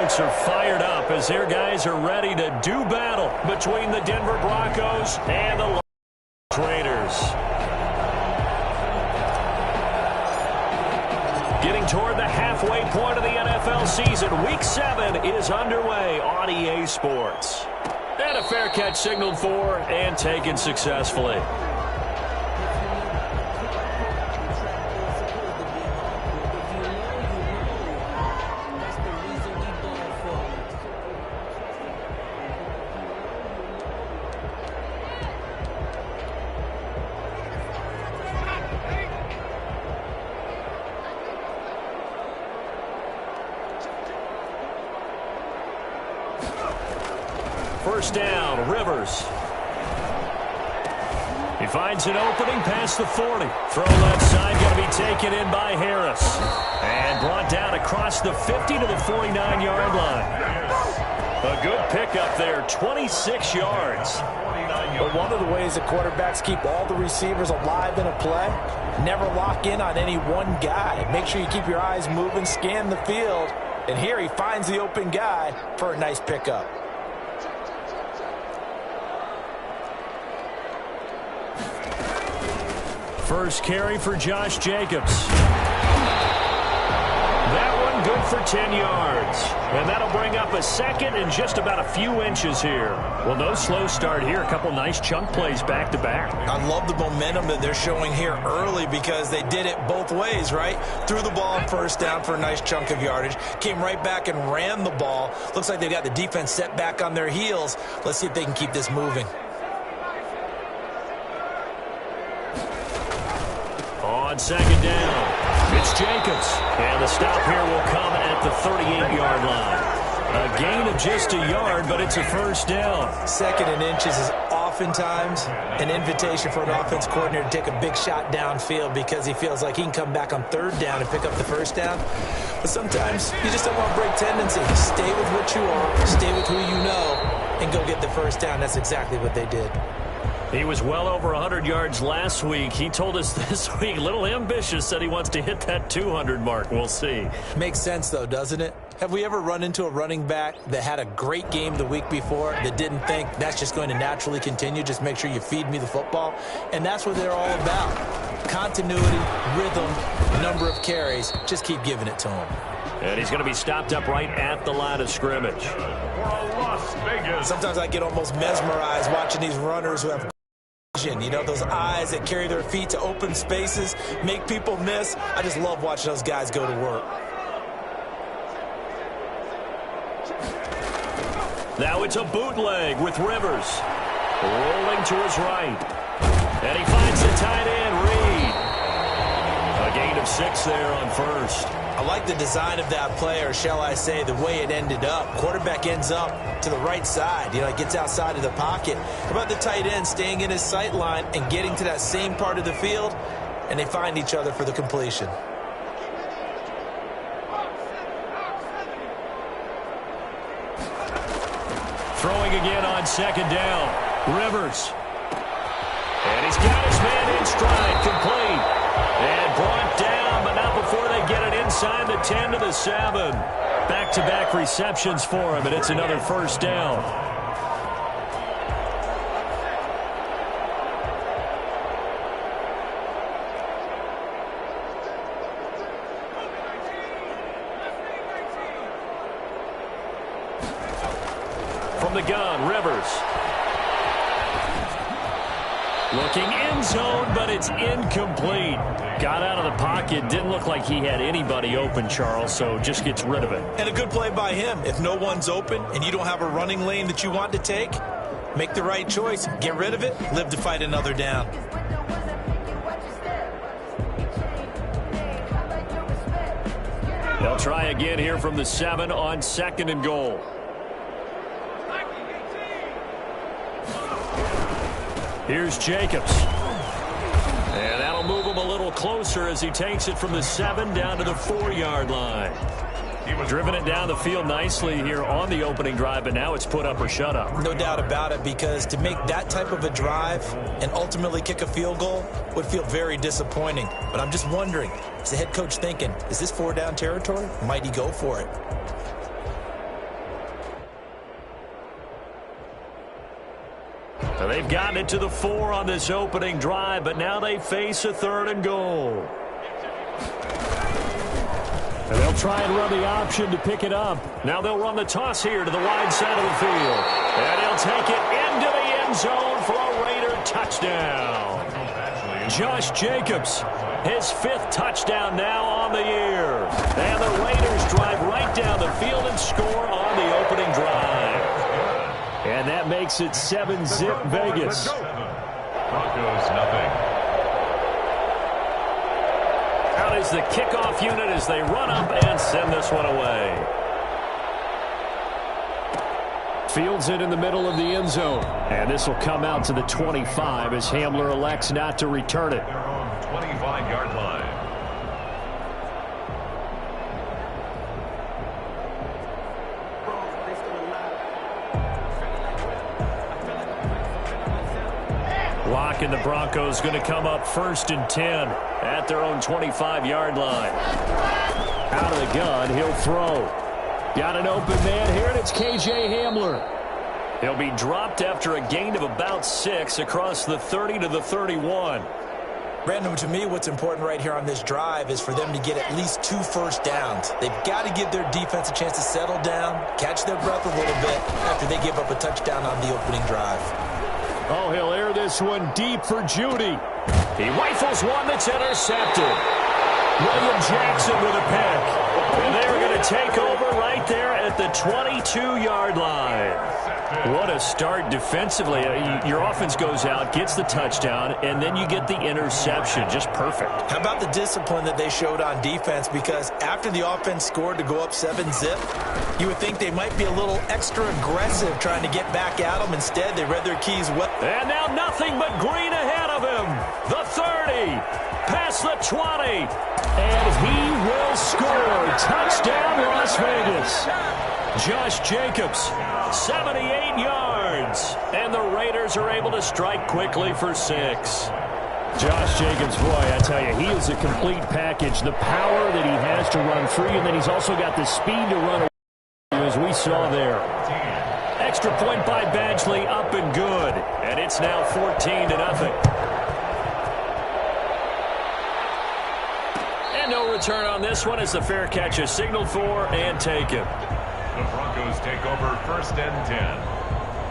folks are fired up as their guys are ready to do battle between the Denver Broncos and the Las Raiders. Getting toward the halfway point of the NFL season, Week 7 is underway on EA Sports. And a fair catch signaled for and taken successfully. First down, Rivers. He finds an opening past the 40. Throw left side going to be taken in by Harris. And brought down across the 50 to the 49-yard line. A good pickup there, 26 yards. But one of the ways that quarterbacks keep all the receivers alive in a play, never lock in on any one guy. Make sure you keep your eyes moving, scan the field. And here he finds the open guy for a nice pickup. First carry for Josh Jacobs. That one good for 10 yards. And that'll bring up a second and just about a few inches here. Well, no slow start here. A couple nice chunk plays back-to-back. I love the momentum that they're showing here early because they did it both ways, right? Threw the ball on first down for a nice chunk of yardage. Came right back and ran the ball. Looks like they've got the defense set back on their heels. Let's see if they can keep this moving. On second down, it's Jacobs. And the stop here will come at the 38-yard line. A gain of just a yard, but it's a first down. Second and inches is oftentimes an invitation for an offense coordinator to take a big shot downfield because he feels like he can come back on third down and pick up the first down. But sometimes you just don't want to break tendency. Stay with what you are, stay with who you know, and go get the first down. That's exactly what they did. He was well over 100 yards last week. He told us this week, a little ambitious, said he wants to hit that 200 mark. We'll see. Makes sense, though, doesn't it? Have we ever run into a running back that had a great game the week before that didn't think that's just going to naturally continue? Just make sure you feed me the football. And that's what they're all about. Continuity, rhythm, number of carries. Just keep giving it to him. And he's going to be stopped up right at the line of scrimmage. Sometimes I get almost mesmerized watching these runners who have you know, those eyes that carry their feet to open spaces, make people miss. I just love watching those guys go to work. Now it's a bootleg with Rivers. Rolling to his right. And he finds the tight end, Reed. A gain of 6 there on first. I like the design of that play, or shall I say the way it ended up. Quarterback ends up to the right side. You know, he gets outside of the pocket. How about the tight end staying in his sight line and getting to that same part of the field, and they find each other for the completion. Throwing again on second down. Rivers. And he's got his man in stride, complete. And brought down, but not before they get it inside the 10 to the 7. Back-to-back receptions for him, and it's another first down. From the gun, Rivers. Looking end zone, but it's incomplete. Got out of the pocket. Didn't look like he had anybody open, Charles, so just gets rid of it. And a good play by him. If no one's open and you don't have a running lane that you want to take, make the right choice. Get rid of it. Live to fight another down. They'll try again here from the 7 on second and goal. Here's Jacobs. And that'll move him a little closer as he takes it from the 7 down to the 4-yard line. Driven it down the field nicely here on the opening drive, but now it's put up or shut up. No doubt about it, because to make that type of a drive and ultimately kick a field goal would feel very disappointing. But I'm just wondering, is the head coach thinking, is this 4-down territory? Might he go for it? They've gotten it to the 4 on this opening drive, but now they face a 3rd and goal. And they'll try and run the option to pick it up. Now they'll run the toss here to the wide side of the field. And he'll take it into the end zone for a Raider touchdown. Josh Jacobs, his 5th touchdown now on the year. And the Raiders drive right down the field and score on the opening drive. And that makes it 7-zip Vegas. Broncos nothing. Out is the kickoff unit as they run up and send this one away. Fields it in the middle of the end zone. And this will come out to the 25 as Hamler elects not to return it. Their own 25-yard line. Lock and the Broncos going to come up 1st and 10 at their own 25-yard line. Out of the gun, he'll throw. Got an open man here, and it's K.J. Hamler. He'll be dropped after a gain of about 6 across the 30 to the 31. Brandon, to me, what's important right here on this drive is for them to get at least 2 first downs. They've got to give their defense a chance to settle down, catch their breath a little bit after they give up a touchdown on the opening drive. Oh, he'll air this one deep for Judy. He rifles one that's intercepted. William Jackson with a pick. And they're going to take over right there at the 22-yard line. What a start defensively. Your offense goes out, gets the touchdown, and then you get the interception. Just perfect. How about the discipline that they showed on defense? Because after the offense scored to go up 7-zip, you would think they might be a little extra aggressive trying to get back at them. Instead, they read their keys well. And now nothing but green ahead of him. The 30, past the 20, and he will score. Touchdown, Las Vegas. Josh Jacobs, 78 yards. And the Raiders are able to strike quickly for 6. Josh Jacobs, boy, I tell you, he is a complete package. The power that he has to run free, and then he's also got the speed to run away, as we saw there. Extra point by Badgley, up and good. And it's now 14-0. And no return on this one as the fair catch is signaled for and taken. The Broncos take over 1st and 10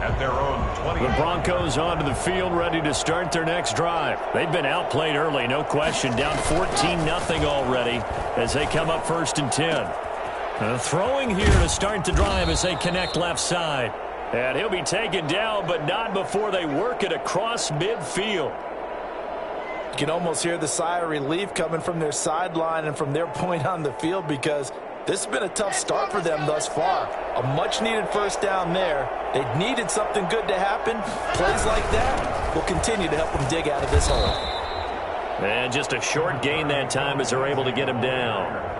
at their own 20. The Broncos onto the field, ready to start their next drive. They've been outplayed early, no question. Down 14-0 already as they come up 1st and 10. Throwing here to start the drive as they connect left side. And he'll be taken down, but not before they work it across midfield. You can almost hear the sigh of relief coming from their sideline and from their point on the field, because this has been a tough start for them thus far. A much-needed first down there. They needed something good to happen. Plays like that will continue to help them dig out of this hole. And just a short gain that time as they're able to get him down.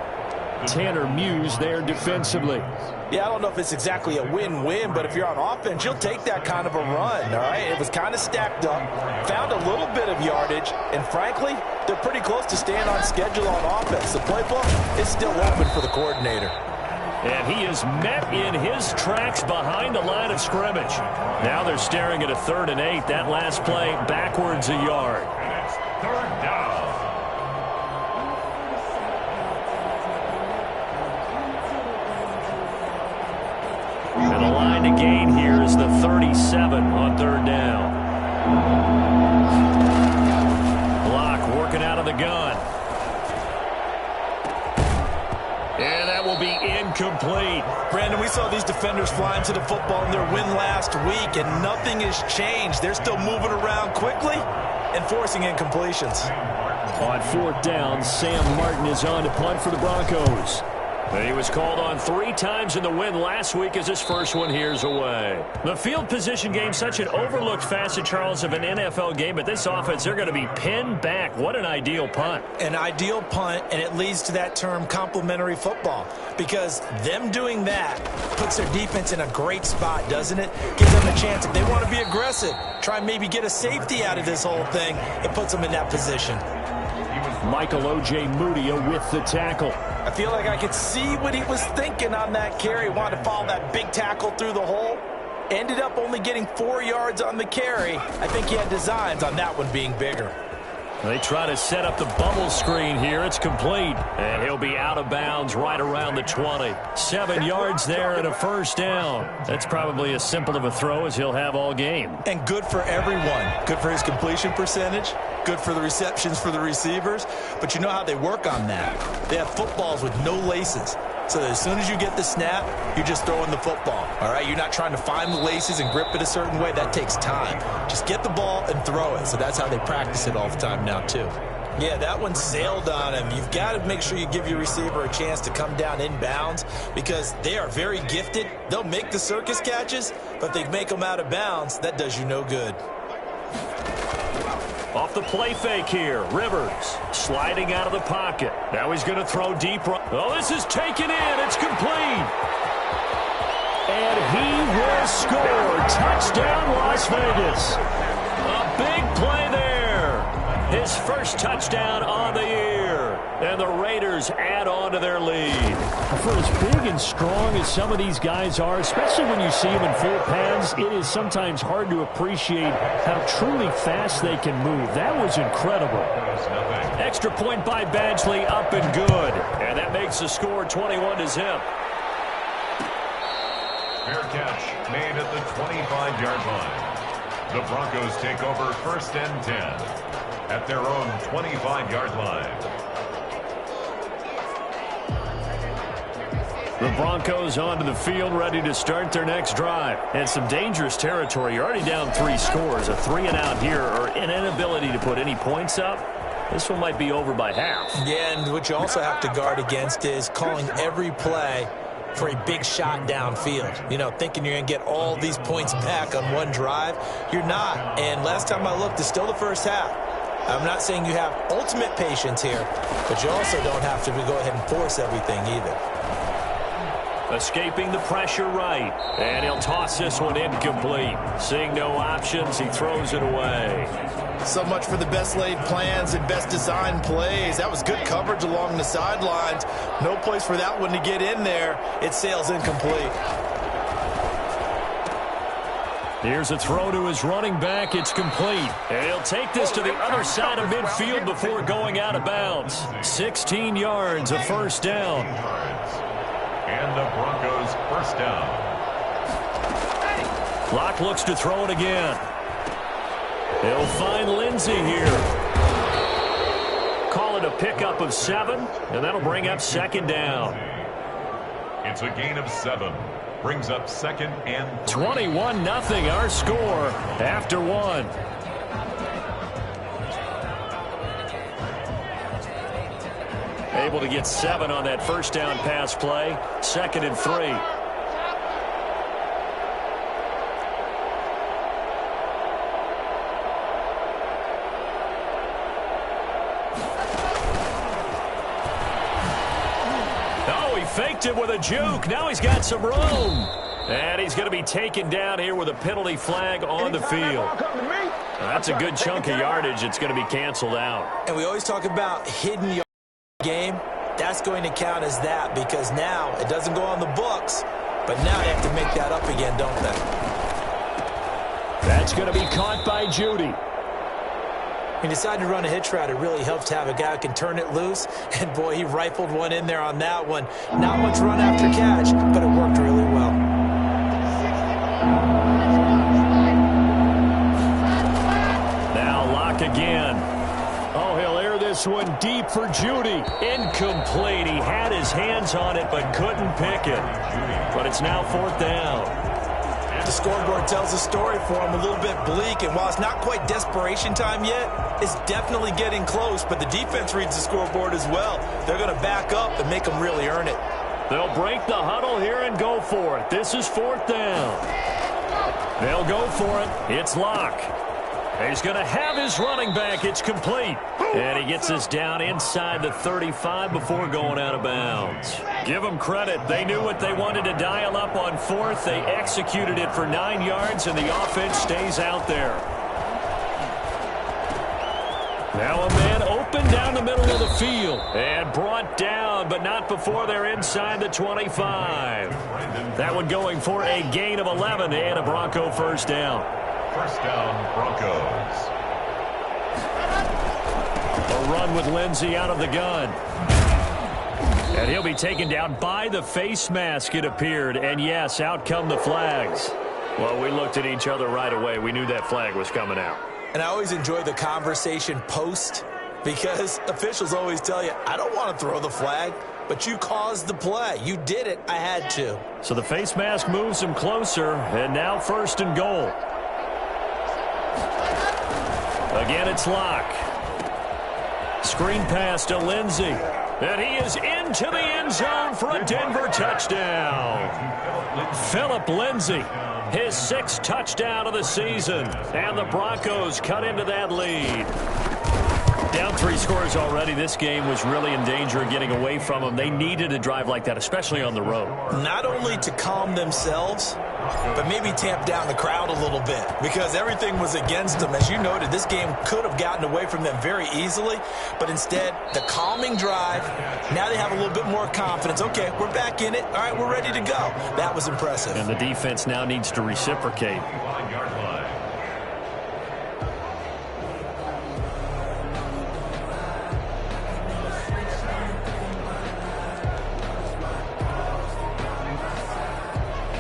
Tanner Muse there defensively. Yeah, I don't know if it's exactly a win-win, but if you're on offense, you'll take that kind of a run, all right? It was kind of stacked up, found a little bit of yardage, and frankly, they're pretty close to staying on schedule on offense. The playbook is still open for the coordinator. And he is met in his tracks behind the line of scrimmage. Now they're staring at a 3rd and 8. That last play backwards a yard. And it's 3rd down. And the line to gain here is the 37 on 3rd down. Block working out of the gun. And that will be incomplete. Brandon, we saw these defenders flying to the football in their win last week, and nothing has changed. They're still moving around quickly and forcing incompletions. On 4th down, Sam Martin is on to punt for the Broncos. He was called on 3 times in the win last week as his first one here's away. The field position game, such an overlooked facet, Charles, of an NFL game, but this offense, they're going to be pinned back. What an ideal punt. An ideal punt, and it leads to that term complementary football, because them doing that puts their defense in a great spot, doesn't it? Gives them a chance. If they want to be aggressive, try and maybe get a safety out of this whole thing, it puts them in that position. Michael O.J. Mudia with the tackle. I feel like I could see what he was thinking on that carry. Wanted to follow that big tackle through the hole. Ended up only getting 4 yards on the carry. I think he had designs on that one being bigger. They try to set up the bubble screen here. It's complete. And he'll be out of bounds right around the 20. 7 yards there and a first down. That's probably as simple of a throw as he'll have all game. And good for everyone. Good for his completion percentage. Good for the receptions for the receivers. But you know how they work on that. They have footballs with no laces. So that as soon as you get the snap, you're just throwing the football. All right, you're not trying to find the laces and grip it a certain way. That takes time. Just get the ball and throw it. So that's how they practice it all the time now, too. Yeah, that one sailed on him. You've got to make sure you give your receiver a chance to come down inbounds because they are very gifted. They'll make the circus catches, but if they make them out of bounds, that does you no good. Off the play fake here, Rivers sliding out of the pocket. Now he's going to throw deep. Oh, this is taken in. It's complete. And he will score. Touchdown, Las Vegas. A big play there. His first touchdown on the year. And the Raiders add on to their lead. For as big and strong as some of these guys are, especially when you see them in full pads, it is sometimes hard to appreciate how truly fast they can move. That was incredible. Extra point by Badgley, up and good. And that makes the score 21-0. Fair catch made at the 25-yard line. The Broncos take over 1st and 10 at their own 25-yard line. The Broncos onto the field, ready to start their next drive. And some dangerous territory. You're already down 3 scores. A 3-and-out here, or an inability to put any points up. This one might be over by half. Yeah, and what you also have to guard against is calling every play for a big shot downfield. You know, thinking you're going to get all these points back on one drive. You're not. And last time I looked, it's still the first half. I'm not saying you have ultimate patience here, but you also don't have to go ahead and force everything either. Escaping the pressure right. And he'll toss this one incomplete. Seeing no options, he throws it away. So much for the best laid plans and best designed plays. That was good coverage along the sidelines. No place for that one to get in there. It sails incomplete. Here's a throw to his running back. It's complete. And he'll take this to the other side of midfield before going out of bounds. 16 yards, a first down. And the Broncos first down. Locke looks to throw it again. He'll find Lindsey here. Call it a pickup of 7, and that'll bring up 2nd down. It's a gain of 7. Brings up 2nd and 3. 21-0 our score after 1. Able to get 7 on that first down pass play. 2nd and 3. Faked it with a juke. Now he's got some room. And he's going to be taken down here with a penalty flag on the field. That's a good chunk of yardage. It's going to be canceled out. And we always talk about hidden yard game. That's going to count as that because now it doesn't go on the books, but now they have to make that up again, don't they? That's going to be caught by Judy. He decided to run a hitch route. It really helps to have a guy who can turn it loose. And, boy, he rifled one in there on that one. Not much run after catch, but it worked really well. Now Locke again. Oh, he'll air this one deep for Judy. Incomplete. He had his hands on it but couldn't pick it. But it's now 4th down. The scoreboard tells a story for him, a little bit bleak, and while it's not quite desperation time yet, it's definitely getting close, but the defense reads the scoreboard as well. They're going to back up and make them really earn it. They'll break the huddle here and go for it. This is 4th down. They'll go for it. It's Locke. He's going to have his running back. It's complete. And he gets us down inside the 35 before going out of bounds. Give them credit. They knew what they wanted to dial up on 4th. They executed it for 9 yards, and the offense stays out there. Now a man open down the middle of the field and brought down, but not before they're inside the 25. That one going for a gain of 11 and a Bronco first down. First down, Broncos. A run with Lindsey out of the gun. And he'll be taken down by the face mask, it appeared. And yes, out come the flags. Well, we looked at each other right away. We knew that flag was coming out. And I always enjoy the conversation post because officials always tell you, I don't want to throw the flag, but you caused the play. You did it. I had to. So the face mask moves him closer, and now first and goal. Again, it's Locke. Screen pass to Lindsey. And he is into the end zone for a Denver touchdown. Phillip Lindsey, his 6th touchdown of the season. And the Broncos cut into that lead. Down 3 scores already. This game was really in danger of getting away from them. They needed a drive like that, especially on the road. Not only to calm themselves, but maybe tamp down the crowd a little bit because everything was against them. As you noted, this game could have gotten away from them very easily, but instead, the calming drive, now they have a little bit more confidence. Okay, we're back in it. All right, we're ready to go. That was impressive. And the defense now needs to reciprocate.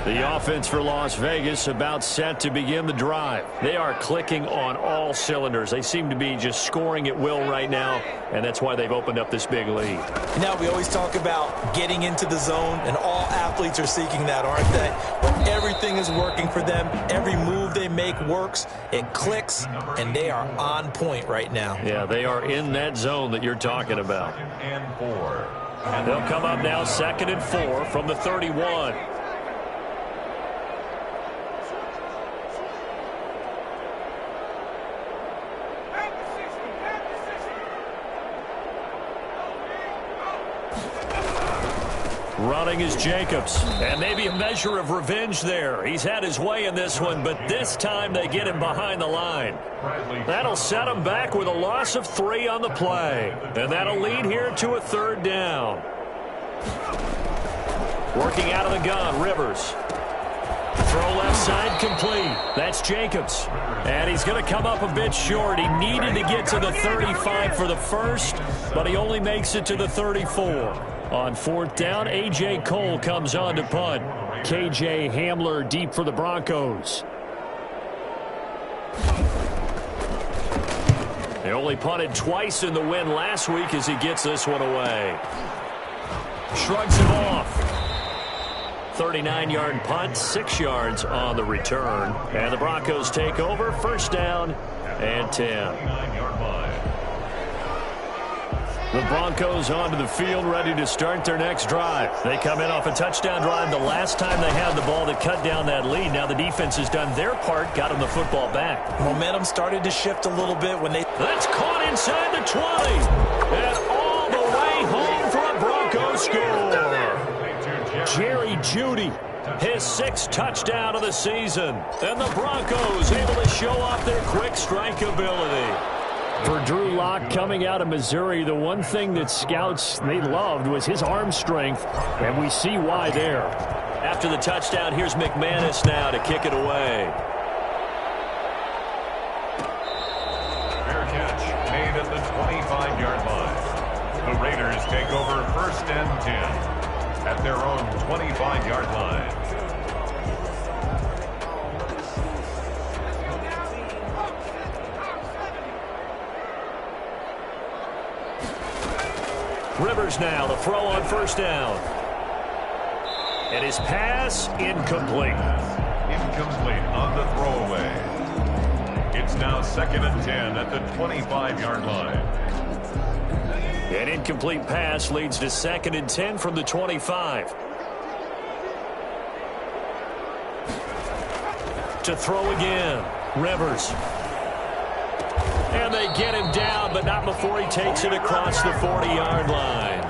The offense for Las Vegas about set to begin the drive. They are clicking on all cylinders. They seem to be just scoring at will right now, and that's why they've opened up this big lead. Now, we always talk about getting into the zone, and all athletes are seeking that, aren't they? When everything is working for them, every move they make works, it clicks, and they are on point right now. Yeah, they are in that zone that you're talking about. And 4. And they'll come up now 2nd and 4 from the 31. Running is Jacobs, and maybe a measure of revenge there. He's had his way in this one, but this time they get him behind the line. That'll set him back with a loss of 3 on the play, and that'll lead here to a 3rd down. Working out of the gun, Rivers. Throw left side complete. That's Jacobs. And he's going to come up a bit short. He needed to get to the 35 for the first, but he only makes it to the 34. On 4th down, A.J. Cole comes on to punt. K.J. Hamler deep for the Broncos. They only punted twice in the win last week as he gets this one away. Shrugs him off. 39-yard punt, 6 yards on the return. And the Broncos take over, 1st down and 10. The Broncos onto the field, ready to start their next drive. They come in off a touchdown drive the last time they had the ball to cut down that lead. Now the defense has done their part, got them the football back. Momentum started to shift a little bit when they... That's caught inside the 20. And all the way home for a Broncos score. Jerry Jeudy, his 6th touchdown of the season. And the Broncos able to show off their quick strike ability. For Drew Lock coming out of Missouri, the one thing that scouts they loved was his arm strength, and we see why there. After the touchdown, here's McManus now to kick it away. Fair catch made at the 25-yard line. The Raiders take over 1st and 10 at their own 25-yard line. Rivers now, the throw on 1st down. And his pass incomplete. Incomplete on the throwaway. It's now 2nd and 10 at the 25-yard line. An incomplete pass leads to 2nd and 10 from the 25. To throw again, Rivers. And they get him down, but not before he takes it across the 40-yard line.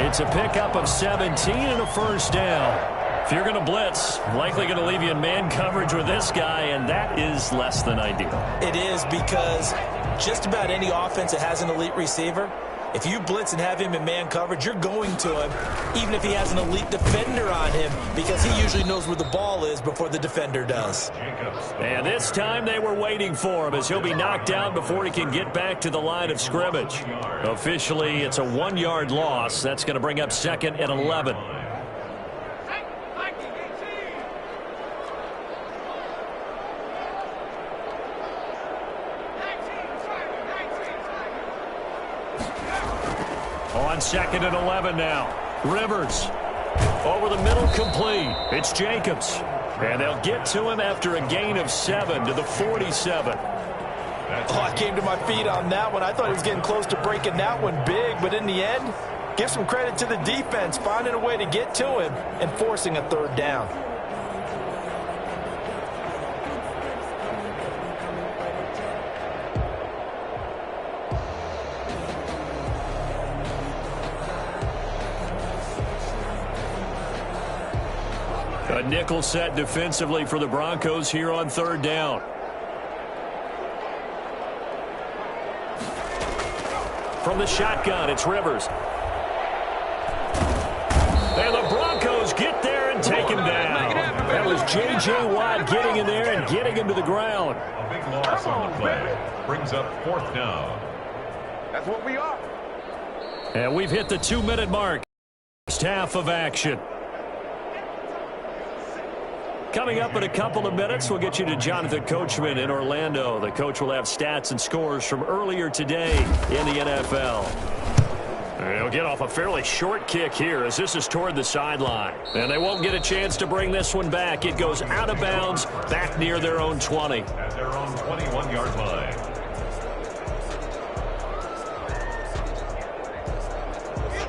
It's a pickup of 17 and a 1st down. If you're going to blitz, likely going to leave you in man coverage with this guy, and that is less than ideal. It is, because just about any offense that has an elite receiver, if you blitz and have him in man coverage, you're going to him, even if he has an elite defender on him, because he usually knows where the ball is before the defender does. And this time they were waiting for him, as he'll be knocked down before he can get back to the line of scrimmage. Officially, it's a 1-yard loss. That's going to bring up 2nd and 11. On 2nd and 11 now. Rivers. Over the middle, complete. It's Jacobs. And they'll get to him after a gain of 7 to the 47. Oh, I came to my feet on that one. I thought he was getting close to breaking that one big, but in the end, give some credit to the defense, finding a way to get to him and forcing a 3rd down. A nickel set defensively for the Broncos here on 3rd down. From the shotgun, it's Rivers. And the Broncos get there and take him down. That was J.J. Watt getting in there and getting him to the ground. A big loss on the play. Brings up 4th down. That's what we are. And we've hit the 2-minute mark. First half of action. Coming up in a couple of minutes, we'll get you to Jonathan Coachman in Orlando. The coach will have stats and scores from earlier today in the NFL. They'll get off a fairly short kick here as this is toward the sideline. And they won't get a chance to bring this one back. It goes out of bounds back near their own 20. At their own 21-yard line.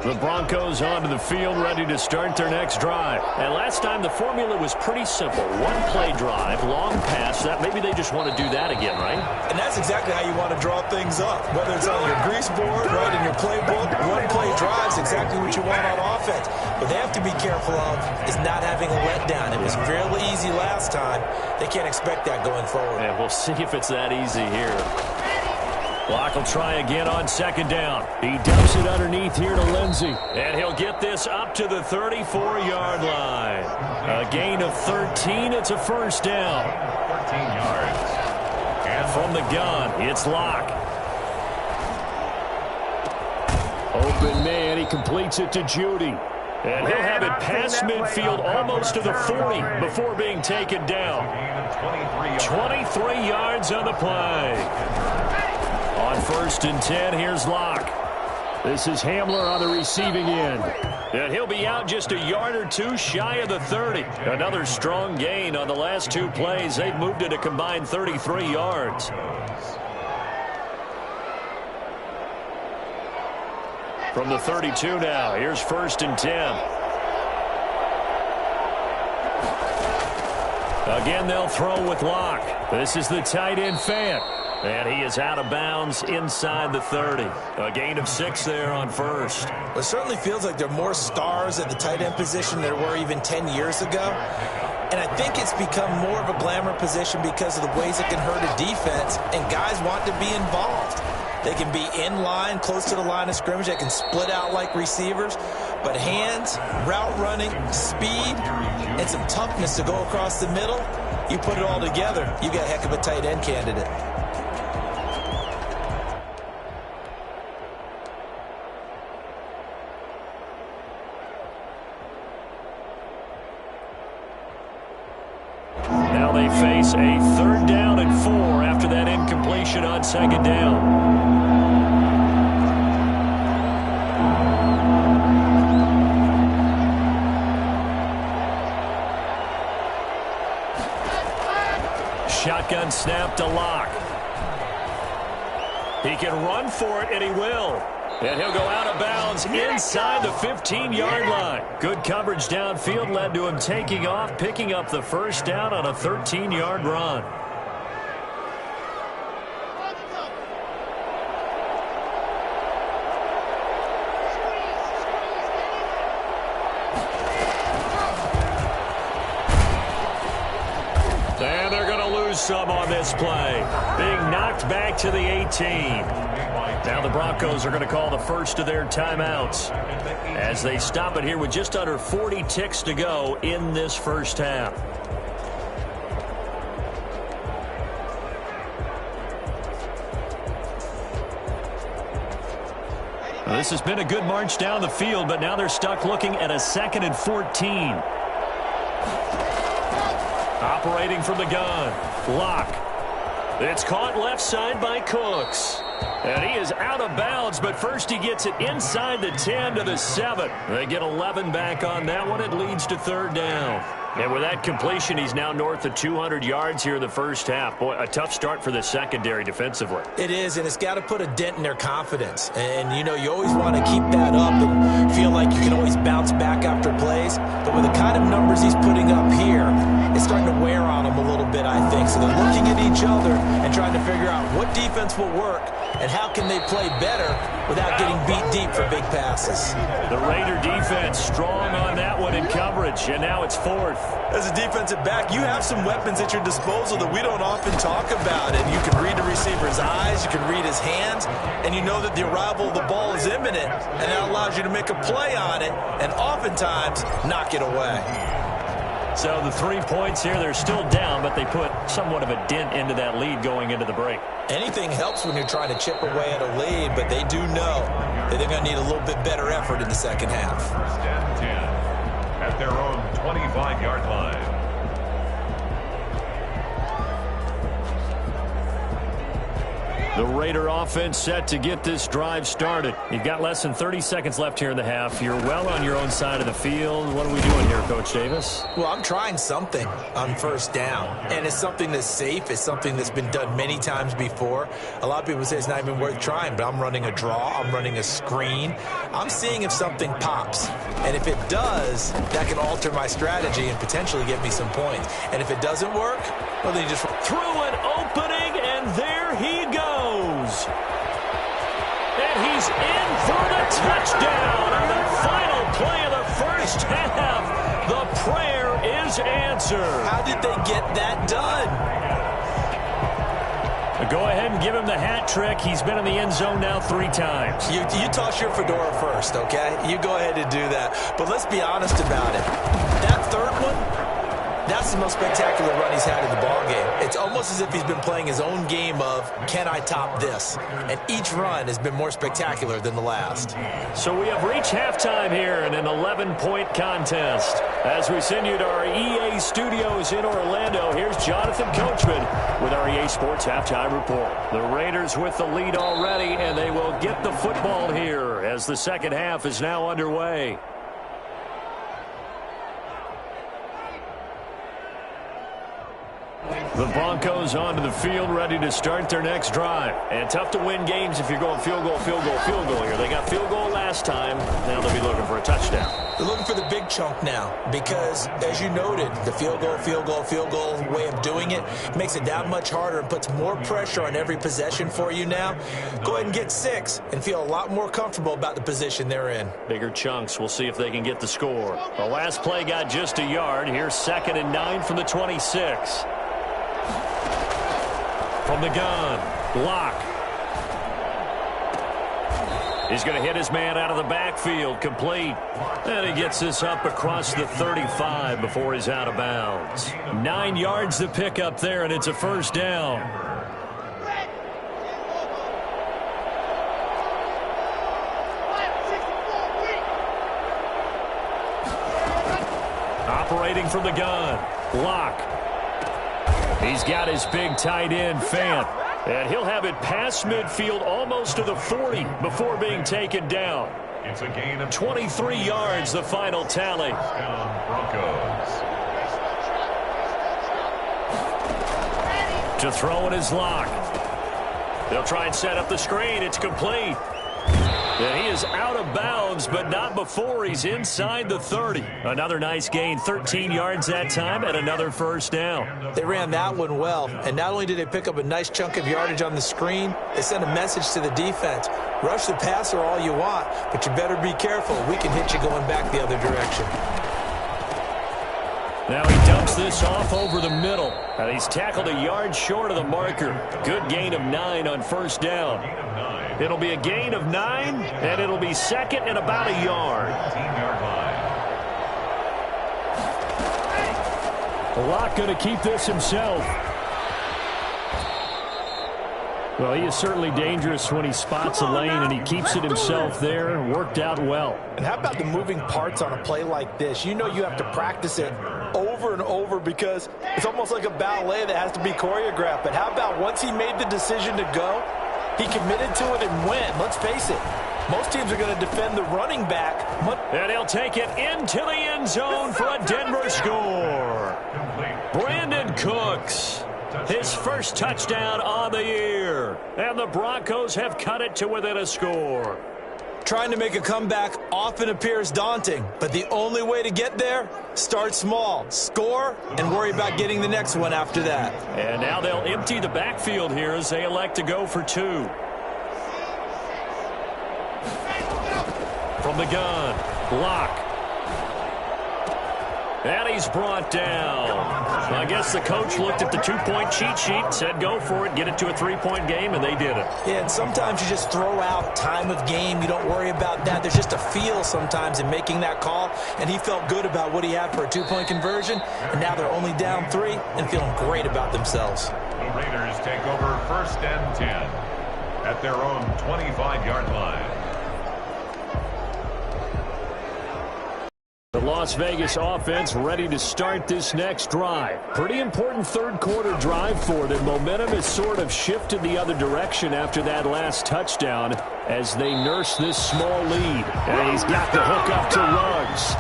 The Broncos onto the field, ready to start their next drive. And last time the formula was pretty simple. 1-play drive, long pass. That maybe they just want to do that again, right? And that's exactly how you want to draw things up. Whether it's on your grease board, right, in your playbook, 1-play drive is exactly what you want on offense. What they have to be careful of is not having a letdown. It was fairly easy last time. They can't expect that going forward. And we'll see if it's that easy here. Locke will try again on 2nd down. He dumps it underneath here to Lindsey. And he'll get this up to the 34-yard line. A gain of 13. It's a 1st down. 13 yards. And from the gun, it's Locke. Open man. He completes it to Judy. And he'll have it past midfield almost to the 40 before being taken down. 23 yards on the play. On 1st and 10, here's Locke. This is Hamler on the receiving end. And he'll be out just a yard or 2 shy of the 30. Another strong gain on the last 2 plays. They've moved it a combined 33 yards. From the 32 now, here's 1st and 10. Again, they'll throw with Locke. This is the tight end Fant. And he is out of bounds inside the 30. A gain of 6 there on 1st. Well, it certainly feels like there are more stars at the tight end position than there were even 10 years ago. And I think it's become more of a glamour position because of the ways it can hurt a defense, and guys want to be involved. They can be in line, close to the line of scrimmage. They can split out like receivers. But hands, route running, speed, and some toughness to go across the middle, you put it all together, you got a heck of a tight end candidate. Now they face a 3rd down and 4 after that incompletion on 2nd down. Shotgun snap to Locke. He can run for it, and he will. And he'll go out of bounds inside the 15-yard line. Good coverage downfield led to him taking off, picking up the 1st down on a 13-yard run. And they're going to lose some on this play. Being knocked back to the 18. Now the Broncos are going to call the first of their timeouts as they stop it here with just under 40 ticks to go in this first half. Well, this has been a good march down the field, but now they're stuck looking at a 2nd and 14. Operating from the gun. Locke. It's caught left side by Cooks. And he is out of bounds, but first he gets it inside the 10 to the 7. They get 11 back on that one. It leads to 3rd down. And with that completion, he's now north of 200 yards here in the first half. Boy, a tough start for the secondary defensively. It is, and it's got to put a dent in their confidence. And, you know, you always want to keep that up and feel like you can always bounce back after plays. But with the kind of numbers he's putting up here, it's starting to wear on them a little bit, I think. So they're looking at each other and trying to figure out what defense will work and how can they play better without getting beat deep for big passes. The Raider defense strong on that one in coverage, and now it's 4th. As a defensive back, you have some weapons at your disposal that we don't often talk about. And you can read the receiver's eyes, you can read his hands, and you know that the arrival of the ball is imminent, and that allows you to make a play on it and oftentimes knock it away. So the 3 points here, they're still down, but they put somewhat of a dent into that lead going into the break. Anything helps when you're trying to chip away at a lead, but they do know that they're going to need a little bit better effort in the second half. 1st and 10 at their own 25-yard line. The Raider offense set to get this drive started. You've got less than 30 seconds left here in the half. You're well on your own side of the field. What are we doing here, Coach Davis? Well, I'm trying something on 1st down, and it's something that's safe. It's something that's been done many times before. A lot of people say it's not even worth trying, but I'm running a draw. I'm running a screen. I'm seeing if something pops, and if it does, that can alter my strategy and potentially get me some points. And if it doesn't work, well, then you just through an opening, and there he goes. And he's in for the touchdown on the final play of the first half. The prayer is answered. How did they get that done? Go ahead and give him the hat trick. He's been in the end zone now 3 times. You toss your fedora first, okay? You go ahead and do that. But let's be honest about it. That 3rd one, that's the most spectacular run he's had in the ballgame. It's almost as if he's been playing his own game of, can I top this? And each run has been more spectacular than the last. So we have reached halftime here in an 11-point contest. As we send you to our EA studios in Orlando, here's Jonathan Coachman with our EA Sports Halftime Report. The Raiders with the lead already, and they will get the football here as the second half is now underway. The Broncos onto the field, ready to start their next drive. And tough to win games if you're going field goal, field goal, field goal here. They got field goal last time. Now they'll be looking for a touchdown. They're looking for the big chunk now because, as you noted, the field goal way of doing it makes it that much harder and puts more pressure on every possession for you now. Go ahead and get 6 and feel a lot more comfortable about the position they're in. Bigger chunks. We'll see if they can get the score. The last play got just a yard. Here's 2nd and 9 from the 26. From the gun, Locke. He's going to hit his man out of the backfield, complete. And he gets this up across the 35 before he's out of bounds. 9 yards to pick up there, and it's a 1st down. Operating from the gun, Locke. He's got his big tight end, Fant. And he'll have it past midfield almost to the 40 before being taken down. It's a gain of 23 yards, the final tally. Broncos. To throw in his Locke. They'll try and set up the screen. It's complete. And he is out of bounds, but not before he's inside the 30. Another nice gain, 13 yards that time, and another 1st down. They ran that one well, and not only did they pick up a nice chunk of yardage on the screen, they sent a message to the defense. Rush the passer all you want, but you better be careful. We can hit you going back the other direction. Now he dumps this off over the middle. And he's tackled a yard short of the marker. Good gain of 9 on first down. It'll be a gain of 9, and it'll be second and about a yard. 15-yard line. Locke going to keep this himself. Well, he is certainly dangerous when he spots a lane, and he keeps it himself there. Worked out well. And how about the moving parts on a play like this? You know you have to practice it over and over because it's almost like a ballet that has to be choreographed. But how about once he made the decision to go, he committed to it and went. Let's face it, most teams are going to defend the running back. And he'll take it into the end zone for a Denver score. Brandon Cooks, his first touchdown on the year. And the Broncos have cut it to within a score. Trying to make a comeback often appears daunting, but the only way to get there, start small, score, and worry about getting the next one after that. And now they'll empty the backfield here as they elect to go for 2. From the gun, Locke. And he's brought down. I guess the coach looked at the 2-point cheat sheet, said go for it, get it to a 3-point game, and they did it. Yeah, and sometimes you just throw out time of game. You don't worry about that. There's just a feel sometimes in making that call, and he felt good about what he had for a 2-point conversion, and now they're only down 3 and feeling great about themselves. The Raiders take over first and 10 at their own 25-yard line. The Las Vegas offense ready to start this next drive. Pretty important third-quarter drive for them. Momentum has sort of shifted the other direction after that last touchdown as they nurse this small lead. And he's got the hook up to Ruggs.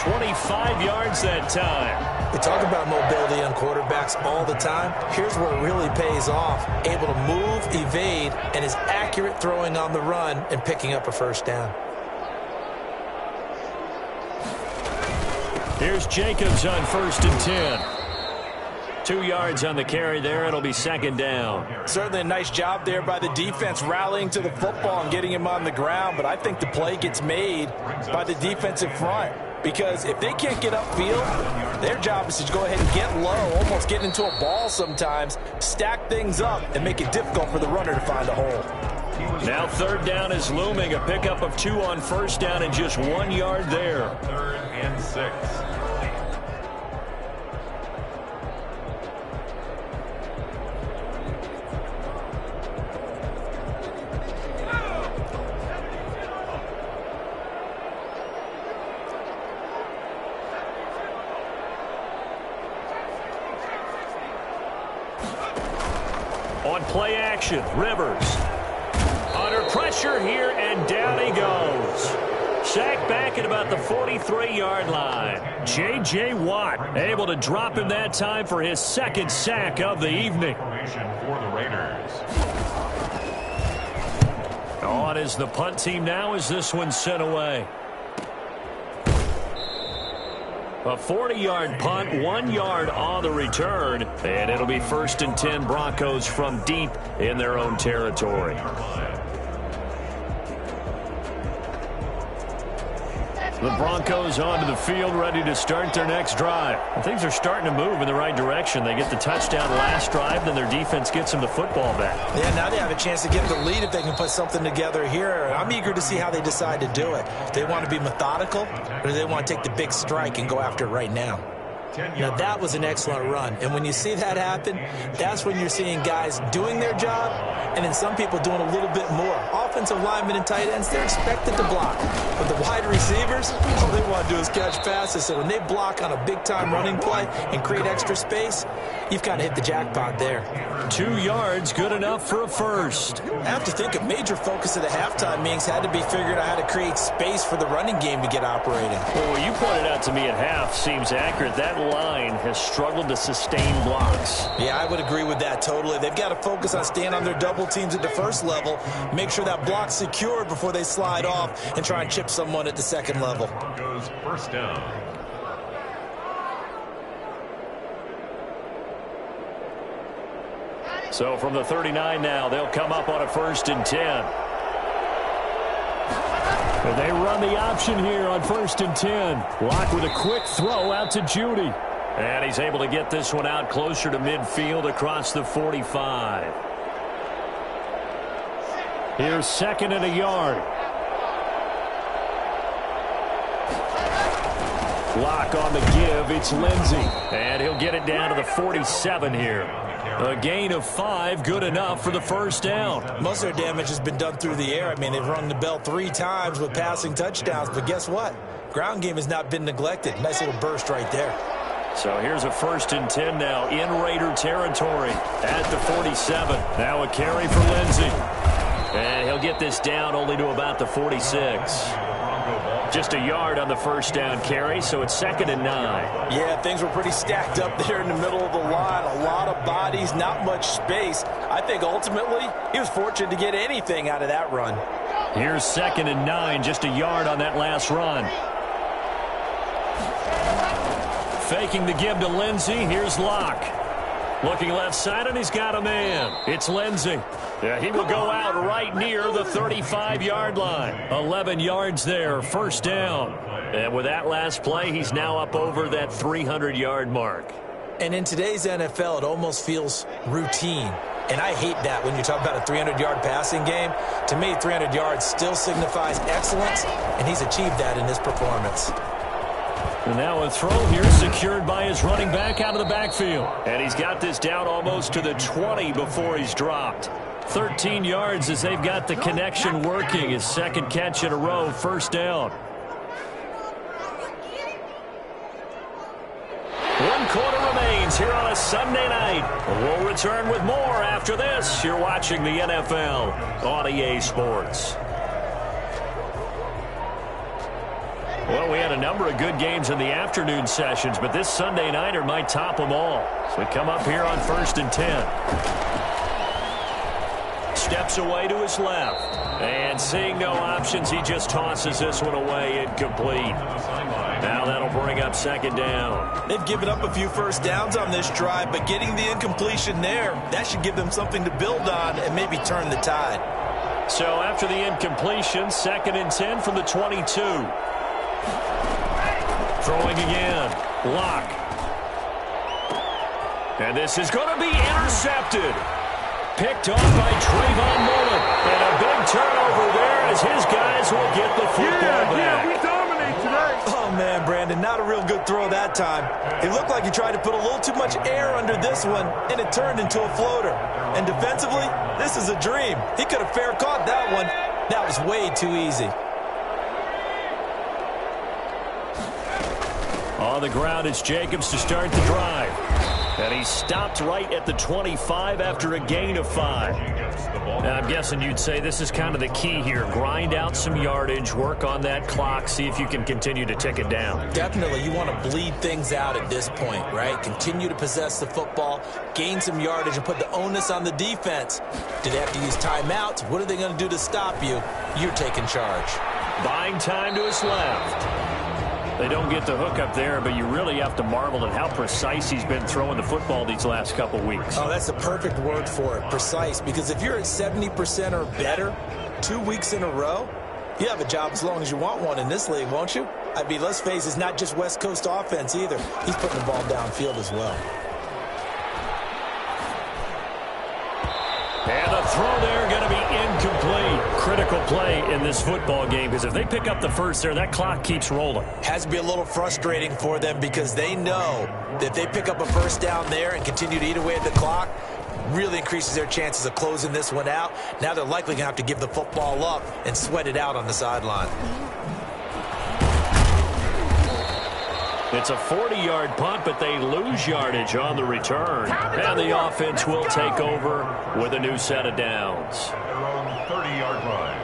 25 yards that time. We talk about mobility on quarterbacks all the time. Here's where it really pays off. Able to move, evade, and is accurate throwing on the run and picking up a first down. Here's Jacobs on first and 10. 2 yards on the carry there. It'll be second down. Certainly a nice job there by the defense rallying to the football and getting him on the ground, but I think the play gets made by the defensive front because if they can't get upfield, their job is to go ahead and get low, almost get into a ball sometimes, stack things up, and make it difficult for the runner to find a hole. Now third down is looming. A pickup of 2 on first down and just 1 yard there. 3rd and 6. On play action, Rivers. Under pressure here, and down he goes. Sacked back at about the 43-yard line. J.J. Watt able to drop him that time for his second sack of the evening. For the Raiders. On is the punt team now as this one's sent away. A 40-yard punt, 1 yard on the return, and it'll be first and 10 Broncos from deep in their own territory. The Broncos onto the field ready to start their next drive. And things are starting to move in the right direction. They get the touchdown last drive, then their defense gets them the football back. Yeah, now they have a chance to get the lead if they can put something together here. I'm eager to see how they decide to do it. Do they want to be methodical, or do they want to take the big strike and go after it right now? Now, that was an excellent run. And when you see that happen, that's when you're seeing guys doing their job and then some people doing a little bit more. Offensive linemen and tight ends, they're expected to block. But the wide receivers, all they want to do is catch passes. So when they block on a big-time running play and create extra space, you've kind of hit the jackpot there. 2 yards, good enough for a first. I have to think a major focus of the halftime meetings had to be figuring out how to create space for the running game to get operating. Well, what you pointed out to me at half seems accurate. That line has struggled to sustain blocks. Yeah, I would agree with that totally. They've got to focus on staying on their double teams at the first level, make sure that block's secured before they slide off and try and chip someone at the second level. Goes first down. So from the 39 now, they'll come up on a first and 10. They run the option here on first and 10. Locke with a quick throw out to Judy. And he's able to get this one out closer to midfield across the 45. Here's 2nd and a yard. Lock on the give. It's Lindsey. And he'll get it down to the 47 here. A gain of 5, good enough for the first down. Most of their damage has been done through the air. I mean, they've rung the bell 3 times with passing touchdowns. But guess what? Ground game has not been neglected. Nice little burst right there. So here's a 1st and 10 now in Raider territory at the 47. Now a carry for Lindsey. And he'll get this down only to about the 46. Just a yard on the first down carry, so it's 2nd and 9. Yeah, things were pretty stacked up there in the middle of the line. A lot of bodies, not much space. I think ultimately he was fortunate to get anything out of that run. Here's 2nd and 9, just a yard on that last run. Faking the give to Lindsey. Here's Locke. Looking left side, and he's got a man. It's Lindsey. Yeah, he will go out right near the 35-yard line. 11 yards there, first down. And with that last play, he's now up over that 300-yard mark. And in today's NFL, it almost feels routine. And I hate that when you talk about a 300-yard passing game. To me, 300 yards still signifies excellence, and he's achieved that in this performance. And now a throw here secured by his running back out of the backfield. And he's got this down almost to the 20 before he's dropped. 13 yards as they've got the connection working. His 2nd catch in a row, first down. 1 quarter remains here on a Sunday night. We'll return with more after this. You're watching the NFL on EA Sports. Well, we had a number of good games in the afternoon sessions, but this Sunday nighter might top them all. So we come up here on 1st and 10. Steps away to his left. And seeing no options, he just tosses this one away, incomplete. Now that'll bring up 2nd down. They've given up a few first downs on this drive, but getting the incompletion there, that should give them something to build on and maybe turn the tide. So after the incompletion, 2nd and 10 from the 22. Throwing again. Locke. And this is going to be intercepted. Picked off by Trayvon Mullen. And a big turnover there as his guys will get the football back. Yeah, we dominate today. Oh, man, Brandon, not a real good throw that time. It looked like he tried to put a little too much air under this one, and it turned into a floater. And defensively, this is a dream. He could have fair caught that one. That was way too easy. On the ground, it's Jacobs to start the drive. And he stopped right at the 25 after a gain of 5. Now, I'm guessing you'd say this is kind of the key here. Grind out some yardage, work on that clock, see if you can continue to tick it down. Definitely, you want to bleed things out at this point, right? Continue to possess the football, gain some yardage, and put the onus on the defense. Do they have to use timeouts? What are they going to do to stop you? You're taking charge. Buying time to his left. They don't get the hook up there, but you really have to marvel at how precise he's been throwing the football these last couple weeks. Oh, that's the perfect word for it, precise. Because if you're at 70% or better 2 weeks in a row, you have a job as long as you want one in this league, won't you? I mean, let's face it, it's not just West Coast offense either. He's putting the ball downfield as well. And the throw there going to be incomplete. Critical play in this football game because if they pick up the first there, that clock keeps rolling. Has to be a little frustrating for them because they know that if they pick up a first down there and continue to eat away at the clock, really increases their chances of closing this one out. Now they're likely going to have to give the football up and sweat it out on the sideline. It's a 40-yard punt, but they lose yardage on the return. And the offense will take over with a new set of downs. Their own 30-yard line.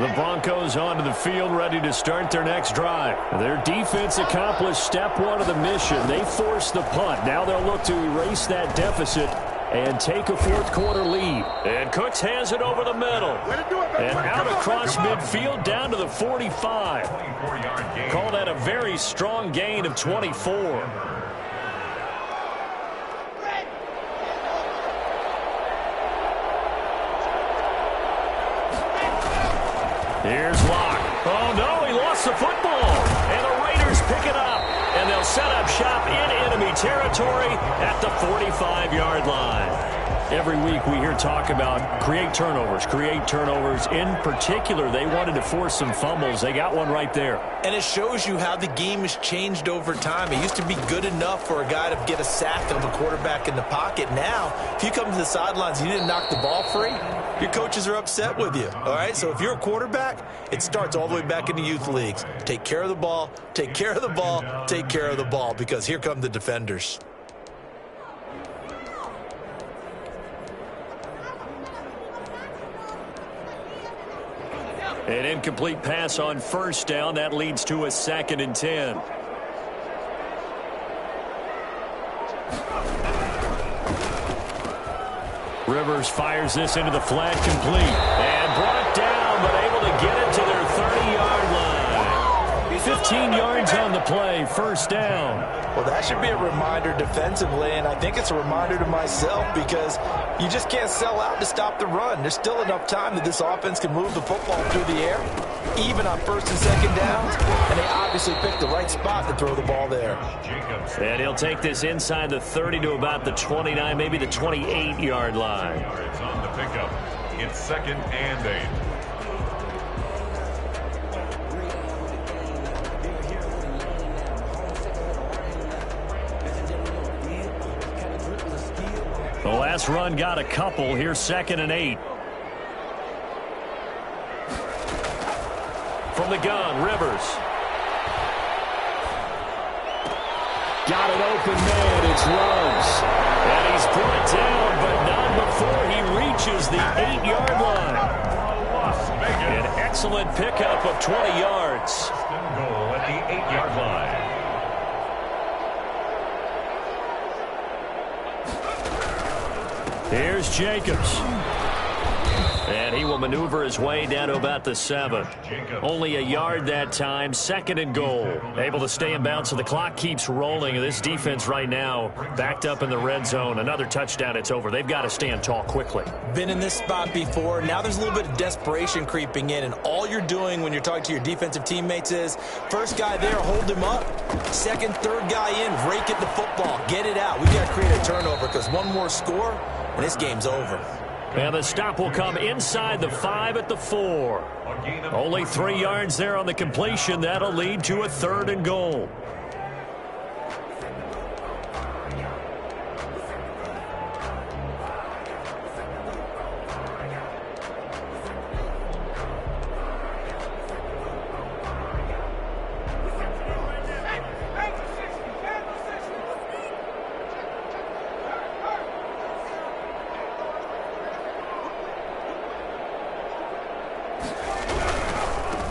The Broncos onto the field, ready to start their next drive. Their defense accomplished step 1 of the mission. They forced the punt. Now they'll look to erase that deficit and take a fourth-quarter lead. And Cooks has it over the middle. And out across midfield down to the 45. Call that a very strong gain of 24. Here's Locke. Oh, no, he lost the football. And the Raiders pick it up, and they'll set up shop in enemy territory at the 45-yard line. Every week we hear talk about create turnovers. In particular, they wanted to force some fumbles. They got one right there. And it shows you how the game has changed over time. It used to be good enough for a guy to get a sack of a quarterback in the pocket. Now, if you come to the sidelines and you didn't knock the ball free, your coaches are upset with you. All right? So if you're a quarterback, it starts all the way back in the youth leagues. Take care of the ball, take care of the ball, take care of the ball, because here come the defenders. An incomplete pass on first down. That leads to a 2nd and 10. Rivers fires this into the flat, complete. And brought down, but able to get it to their 30-yard line. 15 yards on the play, first down. Well, that should be a reminder defensively, and I think it's a reminder to myself, because you just can't sell out to stop the run. There's still enough time that this offense can move the football through the air, even on 1st and 2nd downs, and they obviously picked the right spot to throw the ball there. And he'll take this inside the 30 to about the 29, maybe the 28-yard line. It's on the pickup. It's 2nd and 8. The last run got a couple. Here's 2nd and 8. From the gun, Rivers. Got an open man. It's Ruggs. And he's brought down, but not before he reaches the 8-yard line. An excellent pickup of 20 yards. Goal at the 8-yard line. Here's Jacobs. And he will maneuver his way down to about the 7. Only a yard that time, 2nd and goal. Able to stay in bounds, so the clock keeps rolling. This defense right now backed up in the red zone. Another touchdown, it's over. They've got to stand tall quickly. Been in this spot before. Now there's a little bit of desperation creeping in, and all you're doing when you're talking to your defensive teammates is, first guy there, hold him up. 2nd, 3rd guy in, rake at the football. Get it out. We got to create a turnover, because one more score, and this game's over. And the stop will come inside the 5 at the 4. Only 3 yards there on the completion. That'll lead to a 3rd and goal.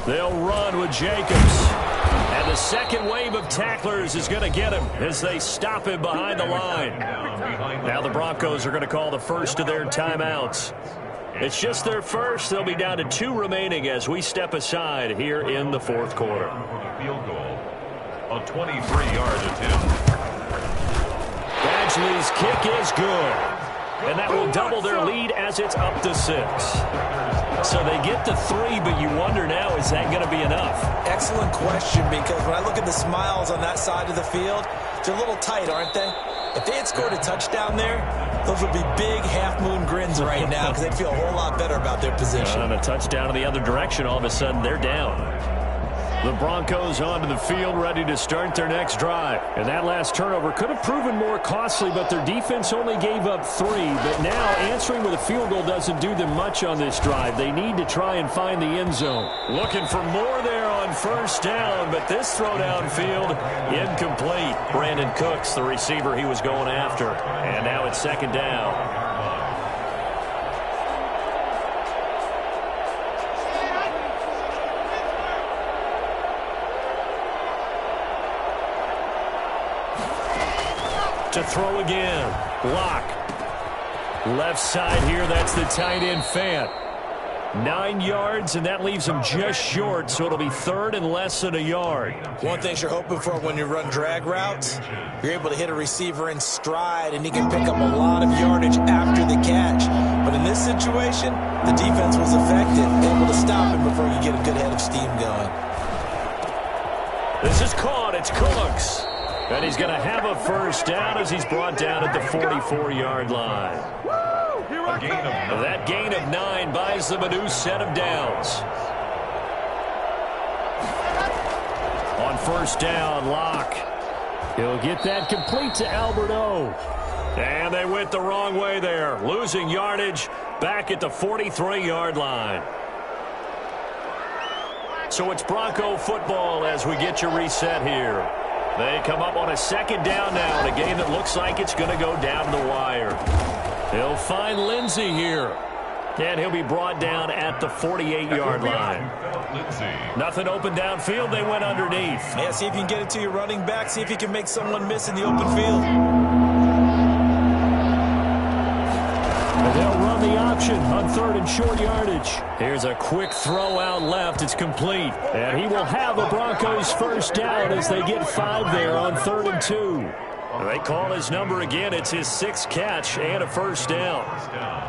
They'll run with Jacobs. And the second wave of tacklers is going to get him as they stop him behind the line. Now the Broncos are going to call the first of their timeouts. It's just their first. They'll be down to 2 remaining as we step aside here in the 4th quarter. Field goal. A 23-yard attempt. Badgley's kick is good. And that will double their lead as it's up to 6. So they get to 3, but you wonder now, is that going to be enough? Excellent question, because when I look at the smiles on that side of the field, they're a little tight, aren't they? If they had scored a touchdown there, those would be big half-moon grins right now, because they'd feel a whole lot better about their position. And a touchdown in the other direction, all of a sudden they're down. The Broncos onto the field, ready to start their next drive. And that last turnover could have proven more costly, but their defense only gave up 3. But now answering with a field goal doesn't do them much on this drive. They need to try and find the end zone. Looking for more there on first down, but this throw downfield incomplete. Brandon Cooks, the receiver he was going after. And now it's 2nd down. To throw again. Block. Left side here, that's the tight end Fant. 9 yards, and that leaves him just short, so it'll be 3rd and less than a yard. One thing you're hoping for when you run drag routes, you're able to hit a receiver in stride, and he can pick up a lot of yardage after the catch. But in this situation, the defense was effective, able to stop him before you get a good head of steam going. This is caught. It's Cooks. And he's going to have a first down as he's brought down at the 44-yard line. That gain of 9 buys them a new set of downs. On first down, Locke. He'll get that complete to Albert O. And they went the wrong way there, losing yardage back at the 43-yard line. So it's Bronco football as we get you reset here. They come up on a second down now in a game that looks like it's going to go down the wire. They'll find Lindsey here. And he'll be brought down at the 48-yard line. Nothing open downfield. They went underneath. Yeah, see if you can get it to your running back. See if you can make someone miss in the open field. And they'll run the option on third and short yardage. Here's a quick throw out left. It's complete. And he will have the Broncos first down as they get 5 there on 3rd and 2. They call his number again. It's his 6th catch and a first down. Let's go.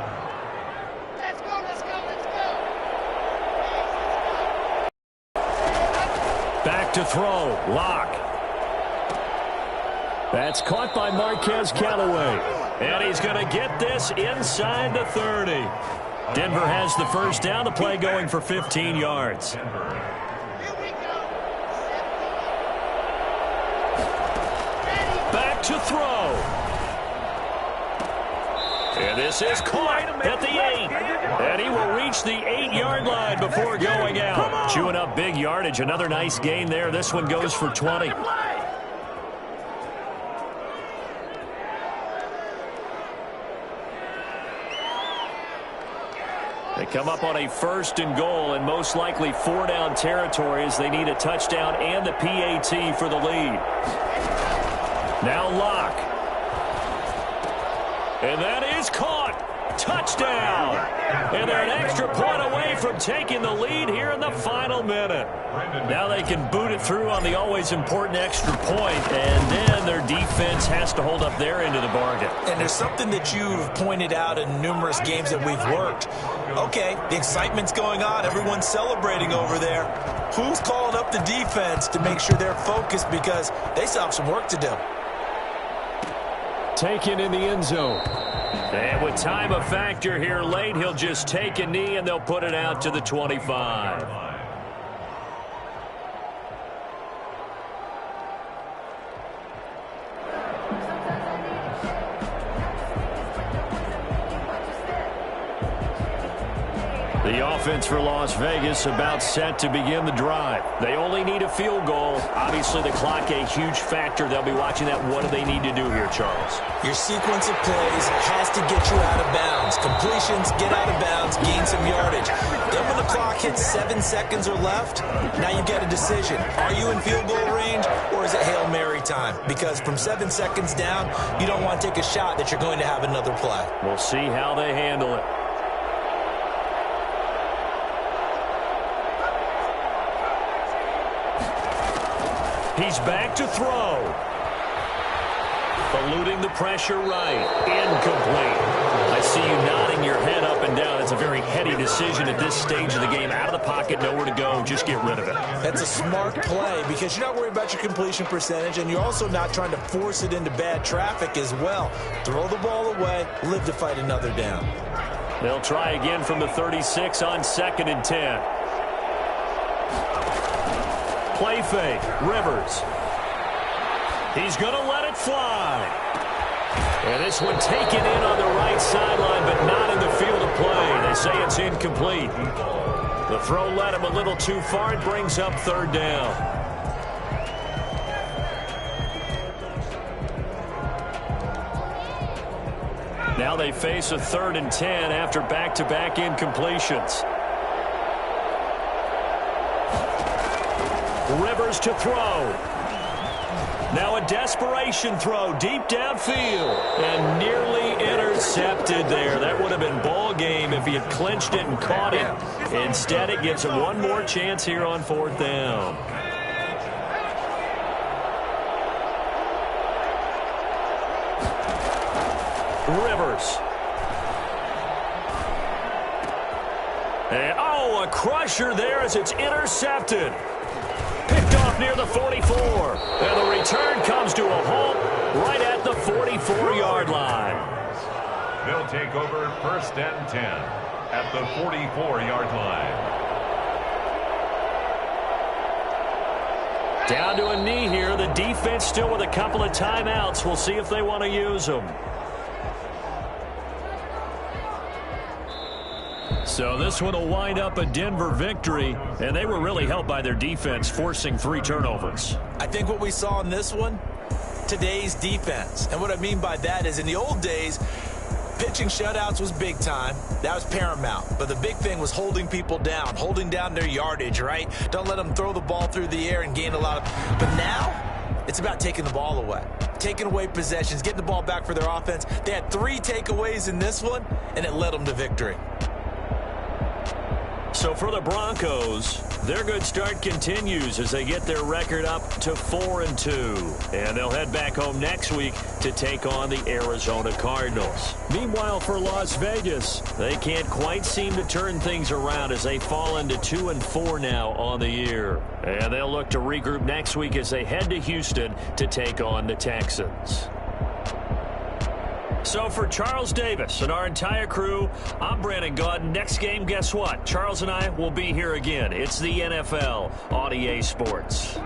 Back to throw. Locke. That's caught by Marquez Callaway. And he's going to get this inside the 30. Denver has the first down. The play going for 15 yards. Back to throw. And this is caught at the 8. And he will reach the 8-yard line before going out. Chewing up big yardage. Another nice gain there. This one goes for 20. They come up on a 1st and goal and most likely 4-down territory as they need a touchdown and the PAT for the lead. Now Locke. And that is caught. Touchdown. And they're an extra point away from taking the lead here in the final minute. Now they can boot it through on the always important extra point, and then their defense has to hold up their end of the bargain. And there's something that you've pointed out in numerous games that we've worked. Okay, the excitement's going on. Everyone's celebrating over there. Who's calling up the defense to make sure they're focused because they still have some work to do? Taken in the end zone. And with time a factor here late, he'll just take a knee and they'll put it out to the 25. The offense for Las Vegas about set to begin the drive. They only need a field goal. Obviously, the clock a huge factor. They'll be watching that. What do they need to do here, Charles? Your sequence of plays has to get you out of bounds. Completions, get out of bounds, gain some yardage. Then when the clock hits 7 seconds or left, now you get a decision. Are you in field goal range or is it Hail Mary time? Because from 7 seconds down, you don't want to take a shot that you're going to have another play. We'll see how they handle it. He's back to throw. Eluding the pressure right. Incomplete. I see you nodding your head up and down. It's a very heady decision at this stage of the game. Out of the pocket, nowhere to go. Just get rid of it. That's a smart play because you're not worried about your completion percentage, and you're also not trying to force it into bad traffic as well. Throw the ball away, live to fight another down. They'll try again from the 36 on 2nd and 10. Play fake. Rivers. He's going to let it fly. And this one taken in on the right sideline, but not in the field of play. They say it's incomplete. The throw led him a little too far. It brings up 3rd down. Now they face a 3rd and 10 after back-to-back incompletions. Rivers to throw. Now a desperation throw deep downfield and nearly intercepted there. That would have been ball game if he had clinched it and caught it. Instead, it gives him one more chance here on 4th down. Rivers. And, oh, a crusher there as it's intercepted. Picked off up near the 44. And the return comes to a halt right at the 44-yard line. They'll take over 1st and 10 at the 44-yard line. Down to a knee here. The defense still with a couple of timeouts. We'll see if they want to use them. So this one will wind up a Denver victory, and they were really helped by their defense forcing 3 turnovers. I think what we saw in this one, today's defense. And what I mean by that is in the old days, pitching shutouts was big time. That was paramount. But the big thing was holding people down, holding down their yardage, right? Don't let them throw the ball through the air and gain a lot of... But now, it's about taking the ball away. Taking away possessions, getting the ball back for their offense. They had 3 takeaways in this one, and it led them to victory. So for the Broncos, their good start continues as they get their record up to 4-2. And they'll head back home next week to take on the Arizona Cardinals. Meanwhile, for Las Vegas, they can't quite seem to turn things around as they fall into 2-4 now on the year. And they'll look to regroup next week as they head to Houston to take on the Texans. So for Charles Davis and our entire crew, I'm Brandon Gaudin. Next game, guess what? Charles and I will be here again. It's the NFL on EA Sports.